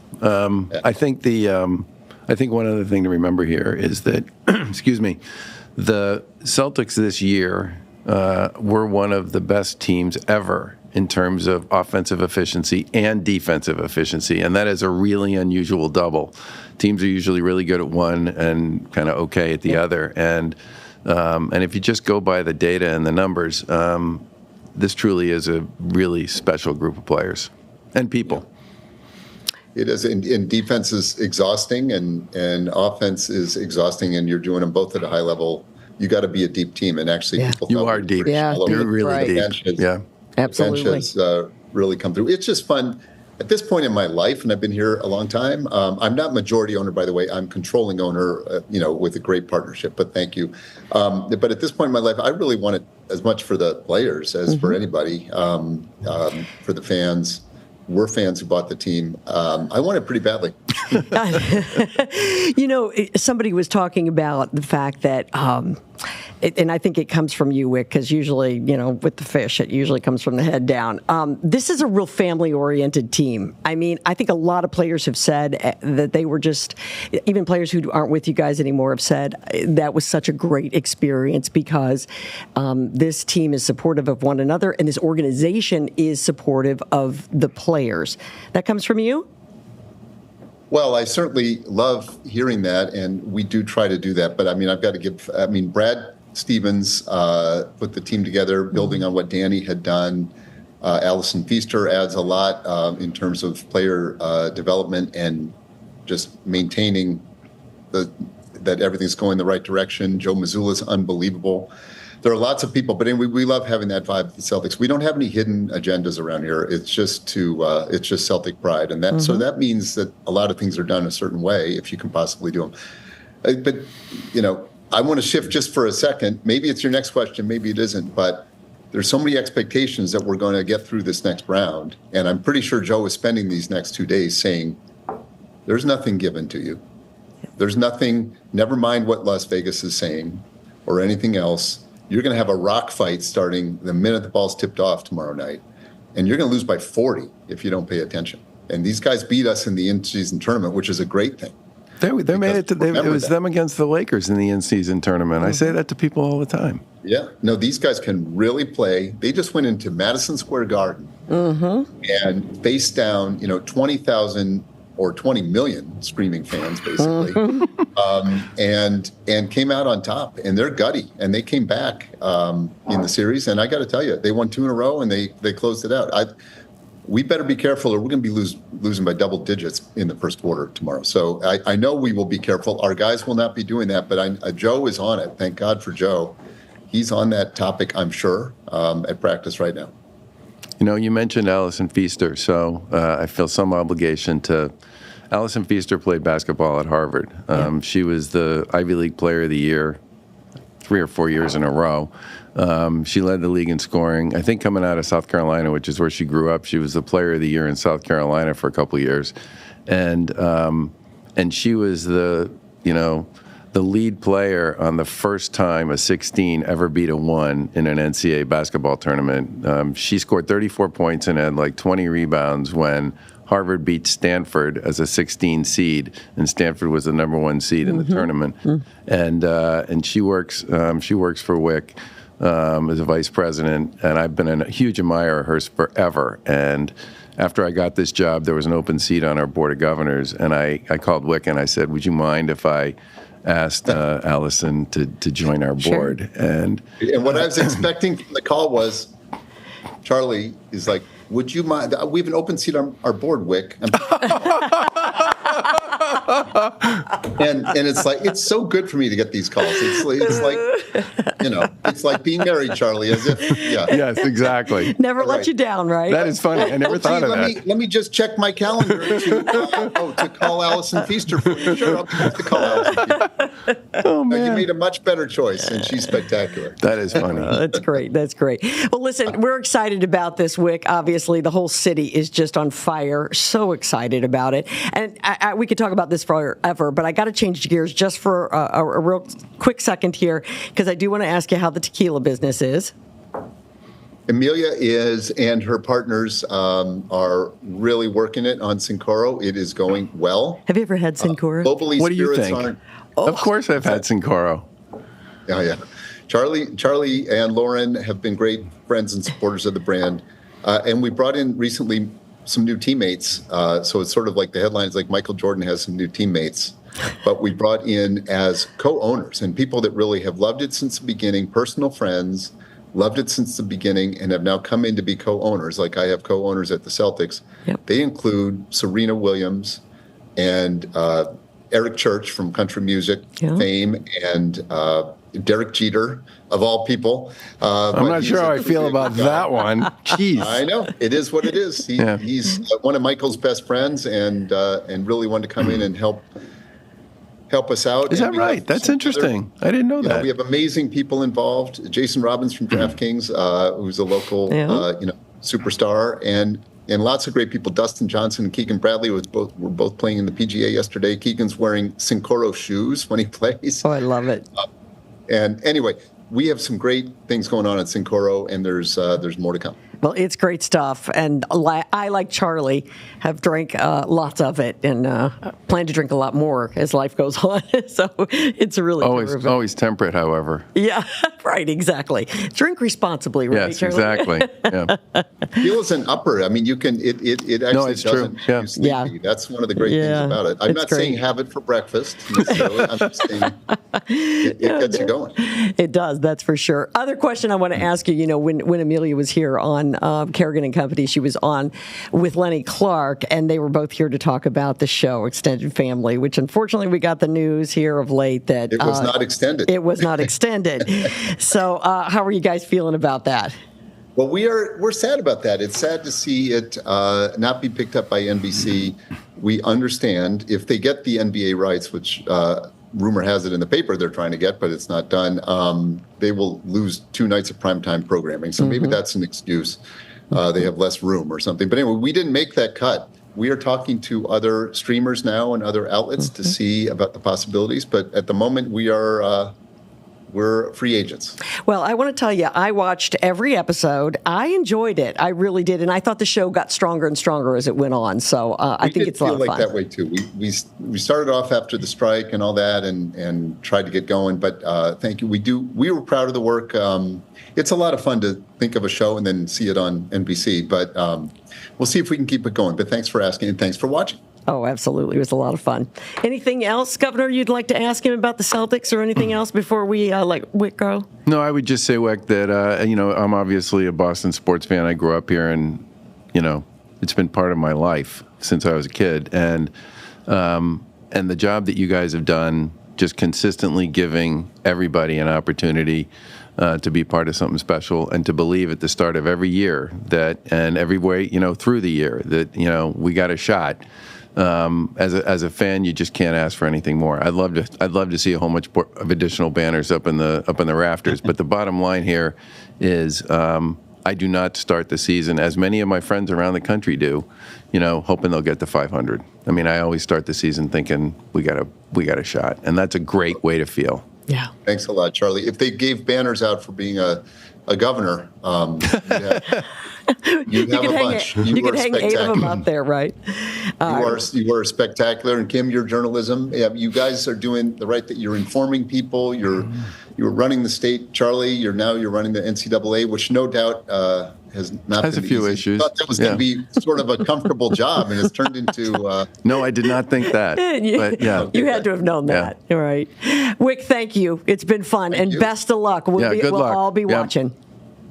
I think one other thing to remember here is that, excuse me, the Celtics this year were one of the best teams ever in terms of offensive efficiency and defensive efficiency, and that is a really unusual double. Teams are usually really good at one and kind of okay at the other, and if you just go by the data and the numbers, this truly is a really special group of players and people. It is, and defense is exhausting, and offense is exhausting, and you're doing them both at a high level. You got to be a deep team, and actually, people you are deep. Yeah, you're really deep. Absolutely. The bench has really come through. It's just fun. At this point in my life, and I've been here a long time, I'm not majority owner, by the way. I'm controlling owner, with a great partnership, but thank you. But at this point in my life, I really want it as much for the players as for anybody, for the fans. We're fans who bought the team. I want it pretty badly. Somebody was talking about the fact that, and I think it comes from you, Wyc, because usually, with the fish, it usually comes from the head down. This is a real family-oriented team. I mean, I think a lot of players have said that they were just, even players who aren't with you guys anymore have said that was such a great experience because this team is supportive of one another and this organization is supportive of the players. That comes from you? Well, I certainly love hearing that, and we do try to do that. But, I've got to give – Brad Stevens put the team together, building on what Danny had done. Allison Feaster adds a lot in terms of player development and just maintaining that everything's going the right direction. Joe Mazzulla's unbelievable. There are lots of people, but we love having that vibe at the Celtics. We don't have any hidden agendas around here. It's just it's just Celtic pride, and that so that means that a lot of things are done a certain way if you can possibly do them. But I want to shift just for a second. Maybe it's your next question, maybe it isn't, but there's so many expectations that we're going to get through this next round, and I'm pretty sure Joe is spending these next 2 days saying, "There's nothing given to you. There's nothing. Never mind what Las Vegas is saying or anything else." You're going to have a rock fight starting the minute the ball's tipped off tomorrow night. And you're going to lose by 40 if you don't pay attention. And these guys beat us in the in-season tournament, which is a great thing. They made it it was them against the Lakers in the in-season tournament. I say that to people all the time. Yeah. No, these guys can really play. They just went into Madison Square Garden and faced down, 20,000 or 20 million screaming fans, basically, and came out on top. And they're gutty, and they came back in the series. And I got to tell you, they won 2 in a row, and they closed it out. We better be careful, or we're going to be losing by double digits in the first quarter tomorrow. So I know we will be careful. Our guys will not be doing that, but Joe is on it. Thank God for Joe. He's on that topic, I'm sure, at practice right now. You mentioned Allison Feaster, so I feel some obligation to. Allison Feaster played basketball at Harvard. She was the Ivy League Player of the Year 3 or 4 years in a row. She led the league in scoring. I think coming out of South Carolina, which is where she grew up, she was the Player of the Year in South Carolina for a couple of years, and she was the lead player on the first time a 16 ever beat a 1 in an NCAA basketball tournament. She scored 34 points and had like 20 rebounds when Harvard beat Stanford as a 16 seed, and Stanford was the number 1 seed in the tournament. And she works for Wyc as a vice president, and I've been a huge admirer of hers forever. And after I got this job, there was an open seat on our board of governors, and I called Wyc and I said, "Would you mind if I asked Allison to join our board?" And what I was expecting from the call was, Charlie is like, "Would you mind? We have an open seat on our board, Wyc." And it's like, it's so good for me to get these calls. It's like, it's like being married, Charlie, as if, yeah. Yes, exactly. Never let you down, right? That is funny. I never thought of that. Let me just check my calendar to call Allison Feaster for you. Sure, I'll have to call Allison Feaster. Oh, man. You made a much better choice, and she's spectacular. That is funny. That's great. That's great. Well, listen, we're excited about this, Wyc. Obviously, the whole city is just on fire. So excited about it. And we could talk about this forever, but I got to change gears just for a real quick second here, because I do want to ask you how the tequila business is. Amelia and her partners are really working it on Sincoro. It is going well. Have you ever had Sincoro? Globally, what do you spirits think? Of course I've had Sincoro. Yeah. Charlie and Lauren have been great friends and supporters of the brand. And we brought in recently some new teammates. So it's sort of like the headline is like Michael Jordan has some new teammates. But we brought in as co-owners and people that really have loved it since the beginning, personal friends, loved it since the beginning, and have now come in to be co-owners. Like I have co-owners at the Celtics. Yep. They include Serena Williams and Eric Church from country music fame, and Derek Jeter, of all people. I'm not sure how I feel about that one. Jeez. I know. It is what it is. He's one of Michael's best friends, and really wanted to come in and help us out. Is that right? That's interesting. I didn't know that. We have amazing people involved. Jason Robbins from DraftKings, who's a local superstar, and lots of great people. Dustin Johnson and Keegan Bradley were both playing in the PGA yesterday. Keegan's wearing Sincoro shoes when he plays. Oh, I love it. And anyway, we have some great things going on at Sincoro, and there's more to come. Well, it's great stuff, and I, like Charlie, have drank lots of it, and plan to drink a lot more as life goes on. So it's really always temperate, however. Yeah, right, exactly. Drink responsibly, right? Yes, Charlie? exactly. Yeah. Tequila is an upper. I mean, you can. It actually doesn't. True. Make you sleepy. That's one of the great things about it. I'm not saying have it for breakfast necessarily. I'm just saying it gets you going. It does. That's for sure. Other question I want to ask you. When Amelia was here on Kerrigan and Company, she was on with Lenny Clark, and they were both here to talk about the show Extended Family, which unfortunately we got the news here of late that it was not extended. It was not extended. So how are you guys feeling about that? Well, we're sad about that. It's sad to see it not be picked up by NBC. We understand if they get the NBA rights, which rumor has it in the paper they're trying to get, but it's not done, they will lose 2 nights of primetime programming. So maybe that's an excuse. They have less room or something. But anyway, we didn't make that cut. We are talking to other streamers now and other outlets to see about the possibilities. But at the moment, we're free agents. Well, I want to tell you, I watched every episode. I enjoyed it. I really did. And I thought the show got stronger and stronger as it went on. So I think it's a lot of fun. We did feel like that way, too. We started off after the strike and all that and tried to get going. But thank you. We were proud of the work. It's a lot of fun to think of a show and then see it on NBC. But we'll see if we can keep it going. But thanks for asking, and thanks for watching. Oh, absolutely. It was a lot of fun. Anything else, Governor, you'd like to ask him about the Celtics or anything else before we let Wyc go? No, I would just say, Wyc, that, I'm obviously a Boston sports fan. I grew up here, and, it's been part of my life since I was a kid. And the job that you guys have done, just consistently giving everybody an opportunity to be part of something special and to believe at the start of every year that, and every way, through the year, that, we got a shot. As a fan, you just can't ask for anything more. I'd love to see a whole bunch of additional banners up in the rafters. But the bottom line here is, I do not start the season, as many of my friends around the country do, hoping they'll get to 500. I mean, I always start the season thinking we got a shot, and that's a great way to feel. Yeah. Thanks a lot, Charlie. If they gave banners out for being a governor, you'd have a bunch. You could hang 8 of them up there, right? You are spectacular, and Kim, your journalism. You guys are doing the right thing. You're informing people. You're running the state, Charlie. You're running the NCAA, which no doubt has not has been a few easy. issues. I thought that was going to be sort of a comfortable job, and it's turned into. No, I did not think that. But yeah, you had to have known that. All right, Wyc, thank you. It's been fun, and best of luck. We'll all be watching.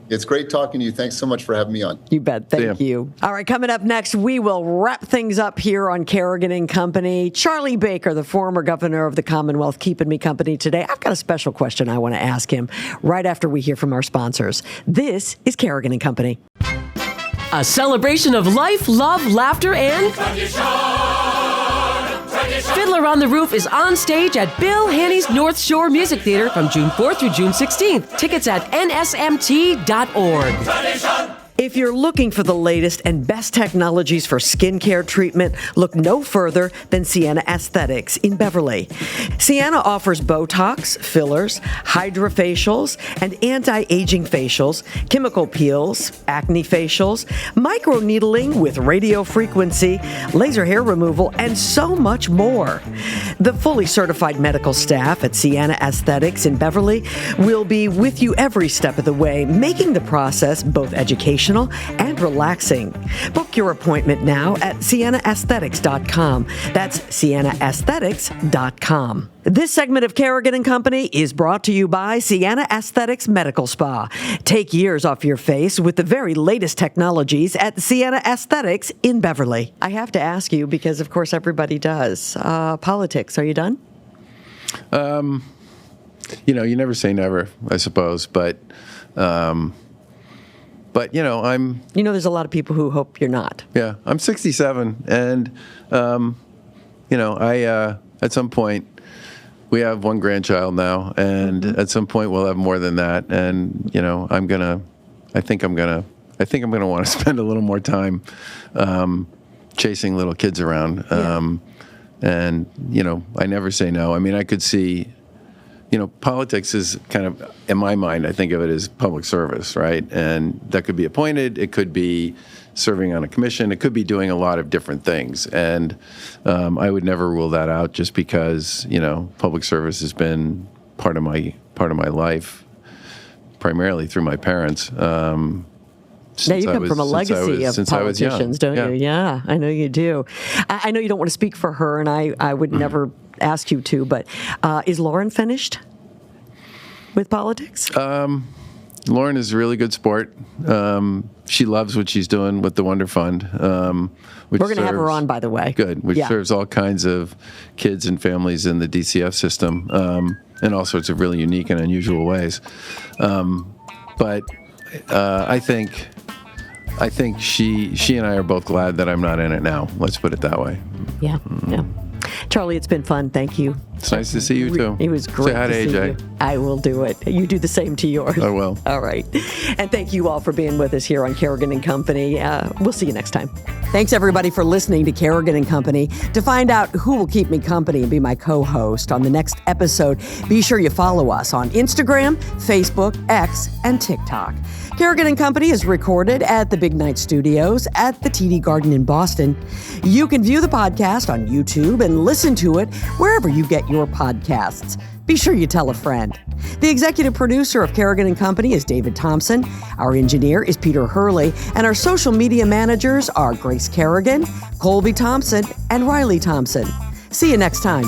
It's great talking to you. Thanks so much for having me on. You bet. Thank you. All right, coming up next, we will wrap things up here on Kerrigan and Company. Charlie Baker, the former governor of the Commonwealth, keeping me company today. I've got a special question I want to ask him right after we hear from our sponsors. This is Kerrigan and Company. A celebration of life, love, laughter, and Fiddler on the Roof is on stage at Bill Haney's North Shore Music Theater from June 4th through June 16th. Tickets at nsmt.org. If you're looking for the latest and best technologies for skincare treatment, look no further than Sienna Aesthetics in Beverly. Sienna offers Botox, fillers, hydrofacials, and anti-aging facials, chemical peels, acne facials, microneedling with radio frequency, laser hair removal, and so much more. The fully certified medical staff at Sienna Aesthetics in Beverly will be with you every step of the way, making the process both educational and relaxing. Book your appointment now at siennaaesthetics.com. That's siennaaesthetics.com. This segment of Kerrigan and Company is brought to you by Sienna Aesthetics Medical Spa. Take years off your face with the very latest technologies at Sienna Aesthetics in Beverly. I have to ask you, because of course everybody does, politics, are you done? You never say never, I suppose, but I'm... there's a lot of people who hope you're not. Yeah, I'm 67, and, I, at some point, we have one grandchild now, and at some point we'll have more than that, and, I think I'm gonna want to spend a little more time chasing little kids around, and, I never say no. I mean, I could see... politics is kind of, in my mind, I think of it as public service, right? And that could be appointed, it could be serving on a commission, it could be doing a lot of different things. And I would never rule that out just because, public service has been part of my life, primarily through my parents. Now you come from a legacy of politicians, don't you? Yeah, I know you do. I know you don't want to speak for her, and I would never ask you to, but is Lauren finished with politics? Lauren is a really good sport. She loves what she's doing with the Wonder Fund. We're going to have her on, by the way. Good, which serves all kinds of kids and families in the DCF system in all sorts of really unique and unusual ways. But I think she and I are both glad that I'm not in it now. Let's put it that way. Yeah, yeah. Charlie, it's been fun. Thank you. It's nice to see you, too. It was great. Say hi to AJ. You. I will do it. You do the same to yours. I will. All right. And thank you all for being with us here on Kerrigan and Company. We'll see you next time. Thanks, everybody, for listening to Kerrigan and Company. To find out who will keep me company and be my co-host on the next episode, be sure you follow us on Instagram, Facebook, X, and TikTok. Kerrigan and Company is recorded at the Big Night Studios at the TD Garden in Boston. You can view the podcast on YouTube and listen to it wherever you get your podcasts. Be sure you tell a friend. The executive producer of Kerrigan & Company is David Thompson. Our engineer is Peter Hurley. And our social media managers are Grace Kerrigan, Colby Thompson, and Riley Thompson. See you next time.